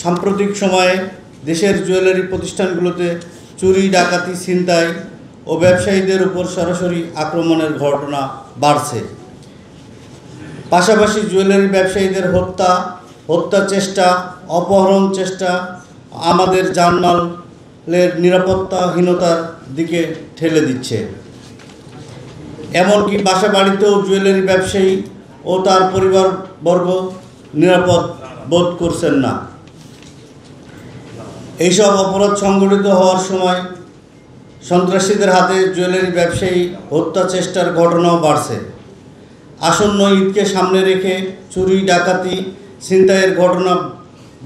সাম্প্রতিক সময়ে দেশের জুয়েলারি প্রতিষ্ঠানগুলোতে চুরি, ডাকাতি, ছিনতাই ও ব্যবসায়ীদের উপর সরাসরি আক্রমণের ঘটনা বাড়ছে। পাশাপাশি জুয়েলারি ব্যবসায়ীদের হত্যা চেষ্টা, অপহরণ চেষ্টা আমাদের জানমালের নিরাপত্তাহীনতার দিকে ঠেলে দিচ্ছে। এমনকি বাসা বাড়িতেও জুয়েলারি ব্যবসায়ী ও তার পরিবারবর্গ নিরাপদ বোধ করছেন না। এইসব অপরাধ সংঘটিত হওয়ার সময় সন্ত্রাসীদের হাতে জুয়েলারি ব্যবসায়ী হত্যা চেষ্টার ঘটনাও বাড়ছে। আসন্ন ঈদকে সামনে রেখে চুরি, ডাকাতি, ছিনতাইয়ের ঘটনা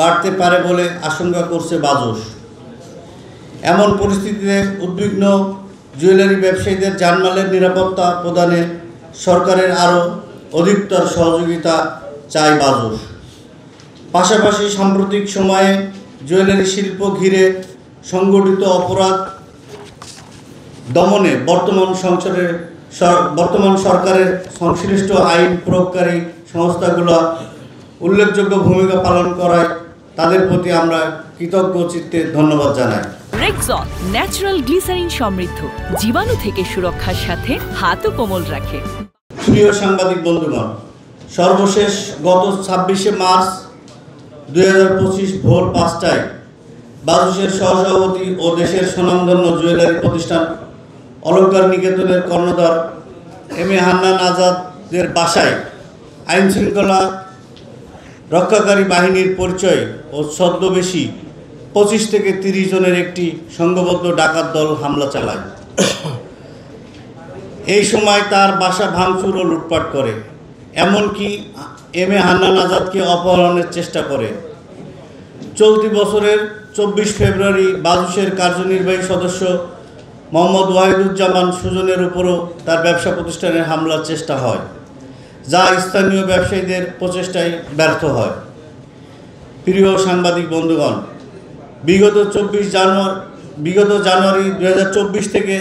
বাড়তে পারে বলে আশঙ্কা করছে বাজস। এমন পরিস্থিতিতে উদ্বিগ্ন জুয়েলারি ব্যবসায়ীদের জানমালের নিরাপত্তা প্রদানে সরকারের আরও অধিকতর সহযোগিতা চায় বাজস। পাশাপাশি সাম্প্রতিক সময়ে জুয়েলারি শিল্প ঘিরে সংগঠিত অপরাধ দমনে বর্তমান সরকারের সংশ্লিষ্ট আইন প্রয়োগকারী সংস্থাগুলো উল্লেখযোগ্য ভূমিকা পালন করায় তাদের প্রতি আমরা কৃতজ্ঞ চিত্তে ধন্যবাদ জানাই। রেক্সন ন্যাচারাল গ্লিসারিন সমৃদ্ধ, জীবাণু থেকে সুরক্ষার সাথে হাতও কোমল রাখে। প্রিয় সাংবাদিক বন্ধুগণ, সর্বশেষ গত 26শে মার্চ 2025 ভোর 5টায় বাজসের সহসভাপতি ও দেশের স্বনামধন্য জুয়েলারি প্রতিষ্ঠান অলংকার নিকেতনের কর্ণধার এম.এ. হান্নান আজাদের বাসায় আইন শৃঙ্খলা রক্ষাকারী বাহিনীর পরিচয় ও ছদ্মবেশী 25 থেকে 30 জনের একটি সংঘবদ্ধ ডাকাত দল হামলা চালায়। এই সময় তার বাসা ভাঙচুর ও লুটপাট করে, এমনকি এম.এ. হান্নান আজাদকে অপহরণের চেষ্টা করে। চলতি বছরের 24 ফেব্রুয়ারি বাজসের কার্যনির্বাহী সদস্য মোহাম্মদ ওয়াহিদুজ্জামান সুজনের উপরও তার ব্যবসা প্রতিষ্ঠানে হামলার চেষ্টা হয়, যা স্থানীয় ব্যবসায়ীদের প্রচেষ্টায় ব্যর্থ হয়। প্রিয় সাংবাদিক বন্ধুগণ, বিগত জানুয়ারি 2024 থেকে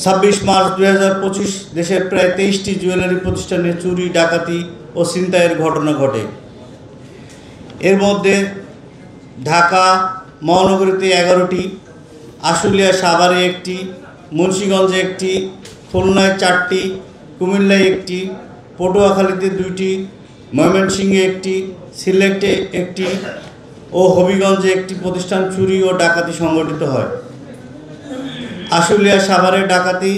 26 মার্চ 2025 দেশের প্রায় 23টি জুয়েলারি প্রতিষ্ঠানে চুরি, ডাকাতি ও ছিনতাইয়ের ঘটনা ঘটে। এর মধ্যে ঢাকা মহানগরীতে 11টি, আশুলিয়া সাভারে 1টি, মুন্সিগঞ্জে 1টি, খুলনায় 4টি, কুমিল্লায় 1টি, পটুয়াখালীতে 2টি, ময়মনসিংহে 1টি, সিলেটে 1টি ও হবিগঞ্জে 1টি প্রতিষ্ঠান চুরি ও ডাকাতি সংঘটিত হয়। আশুলিয়া সাভারে ডাকাতি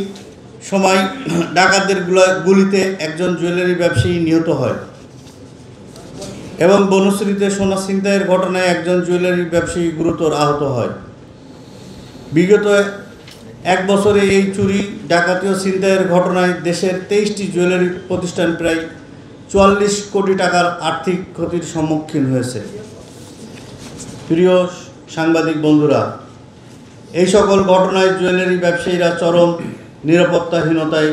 সময় ডাকাতদের গুলিতে একজন জুয়েলারি ব্যবসায়ী নিহত হয় এবং বনশ্রীতে সোনা ছিনতাইয়ের ঘটনায় একজন জুয়েলারি ব্যবসায়ী গুরুতর আহত হয়। বিগত 1 বছরে এই চুরি, ডাকাতি ও ছিনতাইয়ের ঘটনায় দেশের 23টি জুয়েলারি প্রতিষ্ঠান প্রায় 44 কোটি টাকার আর্থিক ক্ষতির সম্মুখীন হয়েছে। প্রিয় সাংবাদিক বন্ধুরা, এই সকল ঘটনায় জুয়েলারি ব্যবসায়ীরা চরম নিরাপত্তাহীনতায়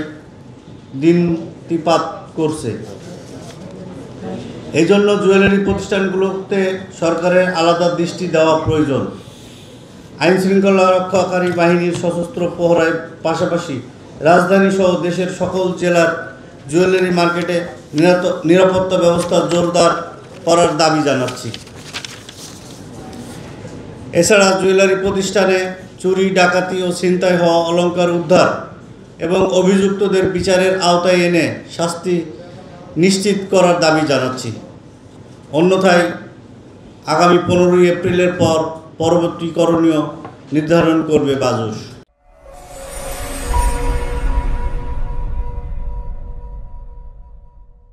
দিনতিপাত করছে। এই জন্য জুয়েলারি প্রতিষ্ঠানগুলোতে সরকারের আলাদা দৃষ্টি দেওয়া প্রয়োজন। আইন শৃঙ্খলা রক্ষাকারী বাহিনীর সশস্ত্র প্রহরার পাশাপাশি রাজধানী সহ দেশের সকল জেলার জুয়েলারি মার্কেটে নিরাপত্তা ব্যবস্থা জোরদার করার দাবি জানাচ্ছি। এছাড়া জুয়েলারি প্রতিষ্ঠানে চুরি, ডাকাতি ও ছিনতাই হওয়া অলংকার উদ্ধার এবং অভিযুক্তদের বিচারের আওতায় এনে শাস্তি নিশ্চিত করার দাবি জানাচ্ছি। অন্যথায় আগামী 15 এপ্রিলের পর পরবর্তী করণীয় নির্ধারণ করবে বাজস।